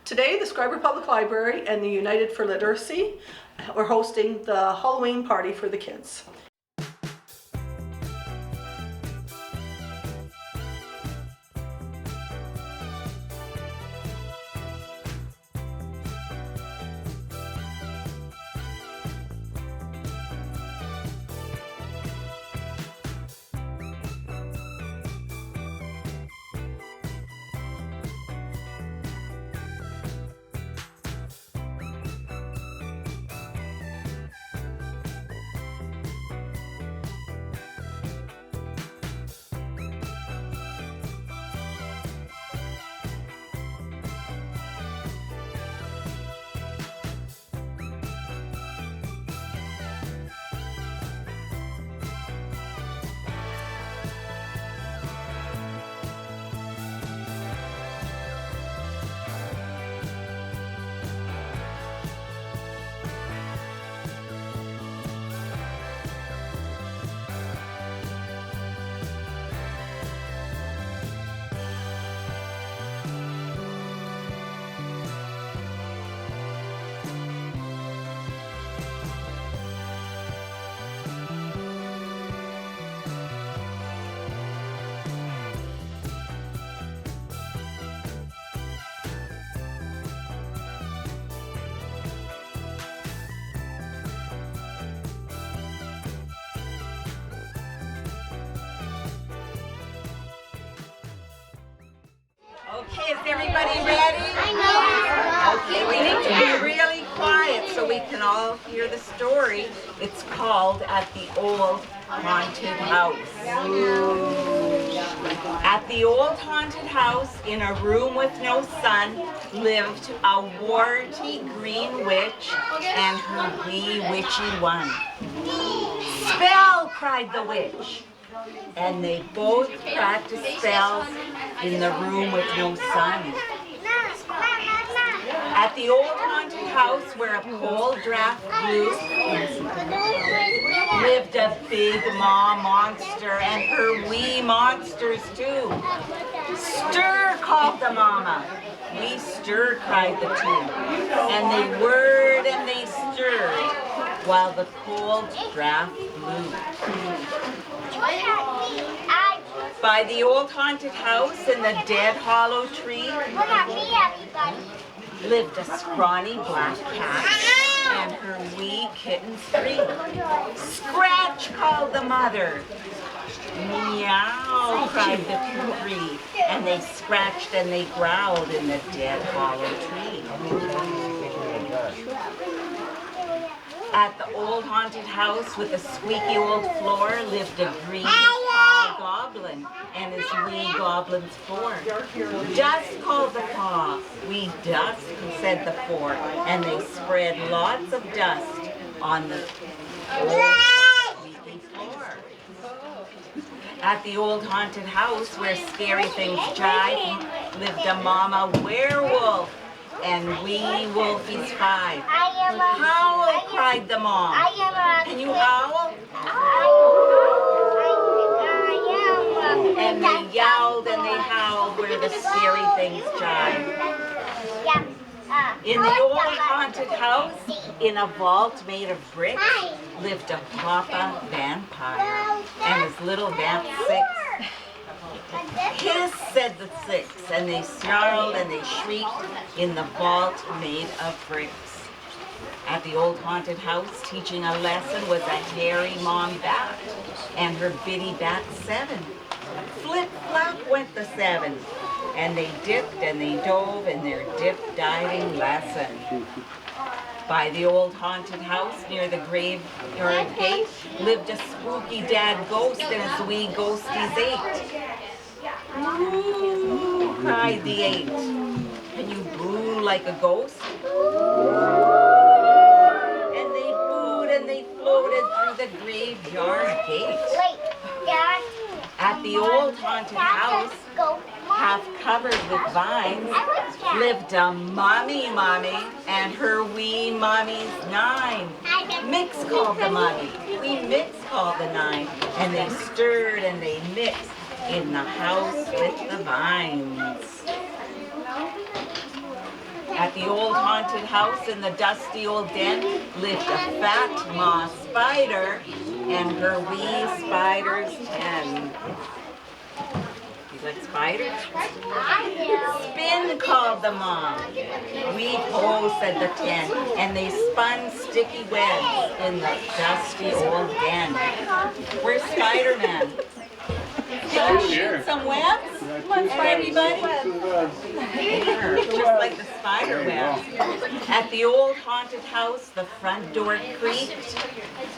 Today, the Schreiber Public Library and the United for Literacy are hosting the Halloween party for the kids. Okay, is everybody ready? Okay, we need to be really quiet so we can all hear the story. It's called At the Old Haunted House. At the old haunted house, in a room with no sun, lived a warty green witch and her wee witchy one. "Spell!" cried the witch. And they both practiced spells in the room with no sun. At the old haunted house where a cold draft blew, lived a big maw monster and her wee monsters too. "Stir!" called the mama. "We stir!" cried the two. And they whirred and they stirred while the cold draft blew. By the old haunted house in the dead hollow tree lived a scrawny black cat and her wee kittens 3. "Scratch!" called the mother. "Meow!" cried the 3, and they scratched and they growled in the dead hollow tree. At the old haunted house with a squeaky old floor lived a green tall goblin and his wee goblins 4. "Dust!" called the paw. "We dust!" said the 4, and they spread lots of dust on the old squeaky floor. At the old haunted house where scary things jive lived a mama werewolf and wee wolfies 5. "Howl!" cried the mom. "Can you howl?" And they yowled and they howled where the scary things jive. In the old haunted house, in a vault made of bricks, lived a papa vampire and his little vamp 6. "Hiss!" said the 6, and they snarled and they shrieked in the vault made of bricks. At the old haunted house, teaching a lesson was a hairy mom bat and her bitty bat 7. Flip flap went the 7, and they dipped and they dove in their dip-diving lesson. By the old haunted house near the graveyard gate lived a spooky dad ghost and his wee ghosties 8. "Ooh!" cried the 8. "Can you boo like a ghost?" And they booed and they floated through the graveyard gate. At the old haunted house, half covered with vines, lived a mummy and her wee mummies 9. "Mix!" called the mummy. "We mix!" called the 9. And they stirred and they mixed in the house with the vines. At the old haunted house in the dusty old den lived a fat ma spider and her wee spiders 10. You like spiders? Spin, called the mom. Weave ho, said the 10, and they spun sticky webs in the dusty old den. Where's Spider-Man? Can you shoot some webs? Everybody? Just like the spider web. At the old haunted house, the front door creaked.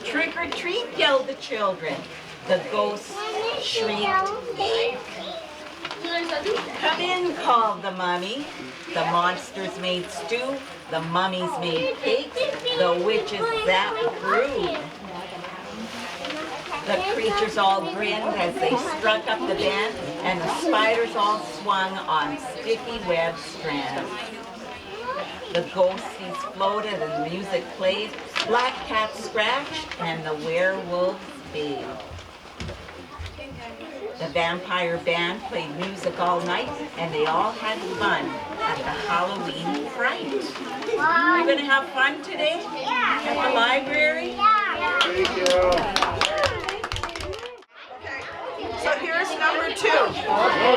Trick or treat, yelled the children. The ghosts shrieked. Come in, called the mummy. The monsters made stew. The mummies made cakes. The witches zapped brood. The creatures all grinned as they struck up the band, and the spiders all swung on sticky web strands. The ghosties floated and the music played, black cats scratched, and the werewolves bayed. The vampire band played music all night, and they all had fun at the Halloween fright. You're going to have fun today at the library? Thank you. So here's number 2. No,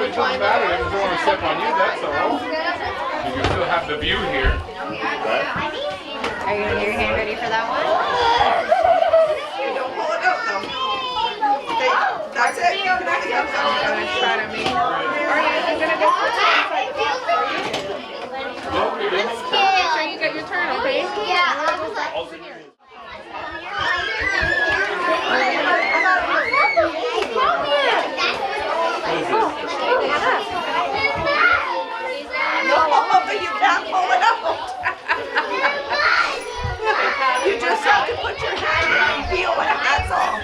it doesn't matter. They just want to step on you, that's all. You can still have the view here. Are you getting your hand ready for that one? Don't pull it out though. Okay, that's it. You can have I'm gonna try to make. Are you gonna get your turn? Make sure you get your turn, okay? No, but you can't pull it out. You just have to put your hand in and feel it, that's all.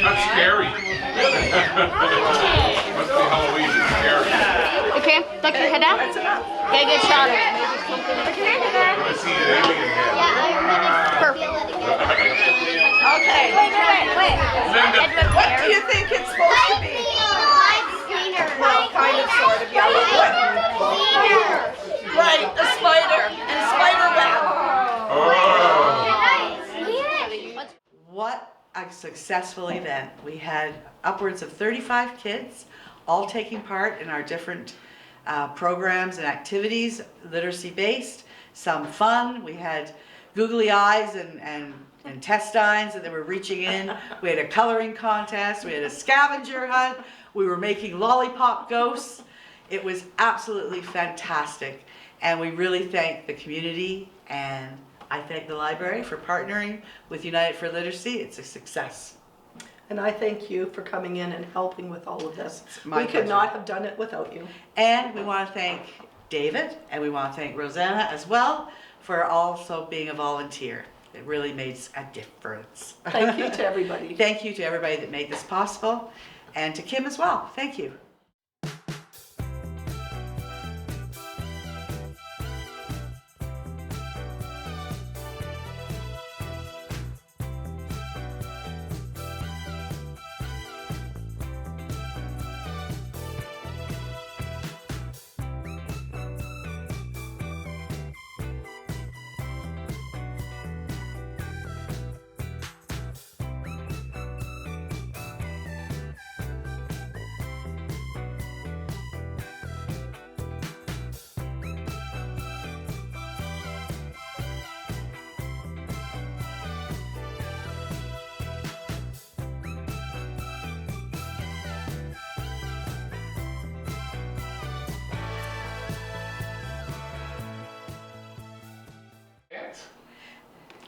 That's scary. Must be Halloween, it's scary. Okay, look your head up. That's enough. Get a good shot of it. I see an alien head. Perfect. Okay. Wait. Linda. What do you think it's supposed to be? Well, kind of, sort of, yeah. Right, a spider and a spider web. What a successful event. We had upwards of 35 kids all taking part in our different programs and activities, literacy based, some fun. We had googly eyes and intestines that they were reaching in. We had a coloring contest. We had a scavenger hunt. We were making lollipop ghosts. It was absolutely fantastic. And we really thank the community, and I thank the library for partnering with United for Literacy. It's a success. And I thank you for coming in and helping with all of this. my We could pleasure. not have done it without you. And we want to thank David, and we want to thank Rosanna as well for also being a volunteer. It really made a difference. Thank you to everybody. Thank you to everybody that made this possible, and to Kim as well. Thank you.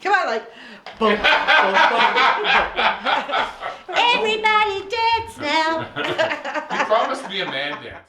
Come on, like, boom, boom, boom. Everybody dance now. He promised to be a man dance.